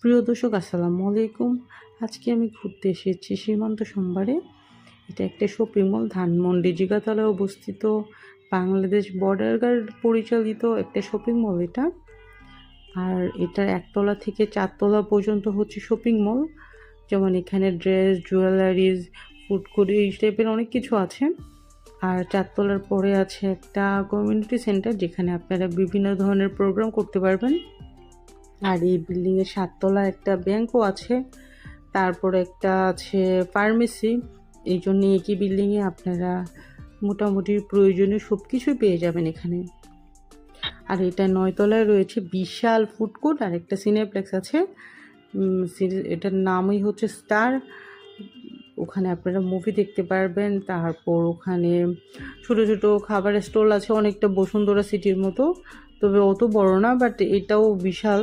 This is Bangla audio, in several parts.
প্রিয় দর্শক, আসসালামু আলাইকুম। আজকে আমি ঘুরতে এসেছি সীমান্ত সোমবারে। এটা একটা শপিং মল, ধানমন্ডি জিগাতলায় অবস্থিত। বাংলাদেশ বর্ডার গার্ড পরিচালিত একটা শপিং মল এটা। আর এটার একতলা থেকে 4 তলা পর্যন্ত হচ্ছে শপিং মল। যেমন এখানে ড্রেস, জুয়েলারিজ, ফুড কোর্ট এই টাইপের অনেক কিছু আছে। আর 4 তলার পরে আছে একটা কমিউনিটি সেন্টার, যেখানে আপনারা বিভিন্ন ধরনের প্রোগ্রাম করতে পারবেন। আর এই বিল্ডিংয়ের 7 তলায় একটা ব্যাংকও আছে। তারপরে একটা আছে ফার্মেসি। এই জন্য একই বিল্ডিংয়ে আপনারা মোটামুটি প্রয়োজনীয় সব কিছুই পেয়ে যাবেন এখানে। আর এটা 9 তলায় রয়েছে বিশাল ফুড কোর্ট আর একটা সিনেপ্লেক্স আছে। এটার নামই হচ্ছে স্টার। ওখানে আপনারা মুভি দেখতে পারবেন। তারপর ওখানে ছোটো ছোটো খাবারের স্টল আছে, অনেকটা বসুন্ধরা সিটির মতো, তবে অত বড় না, বাট এটাও বিশাল।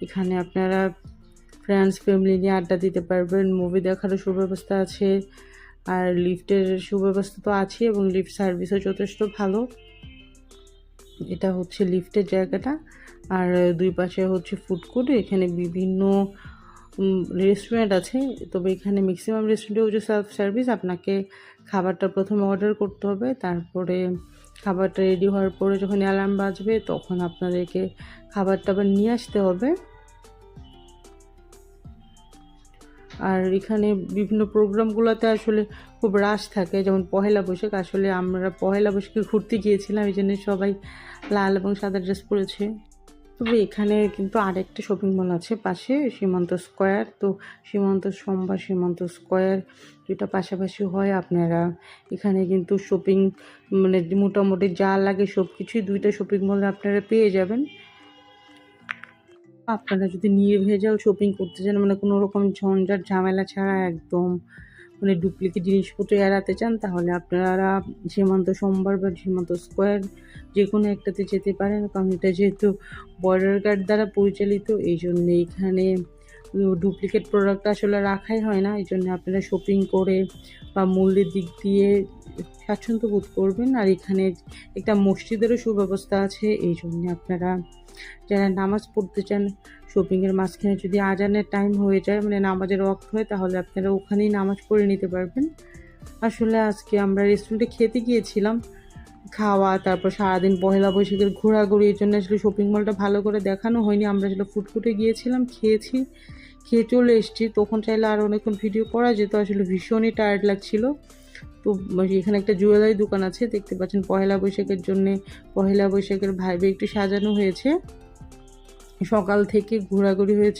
এখানে আপনারা ফ্রেন্ডস ফ্যামিলি নিয়ে আড্ডা দিতে পারবেন। মুভি দেখারও সুব্যবস্থা আছে। আর লিফটের সুব্যবস্থা তো আছে, এবং লিফট সার্ভিসও যথেষ্ট ভালো। এটা হচ্ছে লিফটের জায়গাটা। আর দুই পাশে হচ্ছে ফুড কোর্ট। এখানে বিভিন্ন রেস্টুরেন্ট আছে, তবে এখানে ম্যাক্সিমাম রেস্টুরেন্টে হচ্ছে সেলফ সার্ভিস। আপনাকে খাবারটা প্রথমে অর্ডার করতে হবে, তারপরে খাবারটা রেডি হওয়ার পরে যখন অ্যালার্ম বাজবে তখন আপনাদেরকে খাবারটা আবার নিয়ে আসতে হবে। আর এখানে বিভিন্ন প্রোগ্রামগুলোতে আসলে খুব রাশ থাকে, যেমন পহেলা বৈশাখ। আসলে আমরা পহেলা বৈশাখে ঘুরতে গিয়েছিলাম, এই জন্য সবাই লাল এবং সাদা ড্রেস পরেছে। তবে এখানে কিন্তু আরেকটা শপিং মল আছে পাশে, সীমান্ত স্কোয়ার। তো সীমান্ত সোমবার, সীমান্ত স্কোয়ার দুইটা পাশাপাশি হয়। আপনারা এখানে কিন্তু শপিং মানে মোটামুটি যা লাগে সব কিছুই দুইটা শপিং মলে আপনারা পেয়ে যাবেন। আপনারা যদি নির্ভেজাল শপিং করতে চান, মানে কোনো রকম ঝঞ্ঝাট ঝামেলা ছাড়া, একদম মানে ডুপ্লিকেট জিনিসপত্র এড়াতে চান, তাহলে আপনারা সীমান্ত সোমবার বা সীমান্ত স্কোয়ার যে কোনো একটাতে যেতে পারেন। কারণ এটা যেহেতু বর্ডার গার্ড দ্বারা পরিচালিত, এই জন্য এখানে ডুপ্লিকেট প্রোডাক্ট আসলে রাখাই হয় না। এই জন্য আপনারা শপিং করে বা মূল্যের দিক দিয়ে স্বাচ্ছন্দ্য বোধ করবেন। আর এখানে একটা মসজিদেরও সুব্যবস্থা আছে। এই জন্য আপনারা যারা নামাজ পড়তে চান, শপিংয়ের মাঝখানে যদি আজানের টাইম হয়ে যায়, মানে নামাজের ওয়াক্ত হয়, তাহলে আপনারা ওখানেই নামাজ পড়ে নিতে পারবেন। আসলে আজকে আমরা রেস্টুরেন্টে খেতে গিয়েছিলাম, খাওয়া, তারপর সারাদিন পহেলা বৈশাখের ঘোরাঘুরি, এই জন্য আসলে শপিং মলটা ভালো করে দেখানো হয়নি। আমরা আসলে ফুড কোর্টে গিয়েছিলাম, খেয়েছি, খেয়ে চলে এসেছি। তখন চাইলে আরও অনেকক্ষণ ভিডিও করা যেত, আসলে ভীষণই টায়ার্ড লাগছিল। তো এখানে একটা জুয়েলারি দোকান আছে, দেখতে পাচ্ছেন পহেলা বৈশাখের জন্যে পহেলা বৈশাখের ভাইবে একটু সাজানো হয়েছে। সকাল থেকে ঘোরাঘুরি হয়েছে।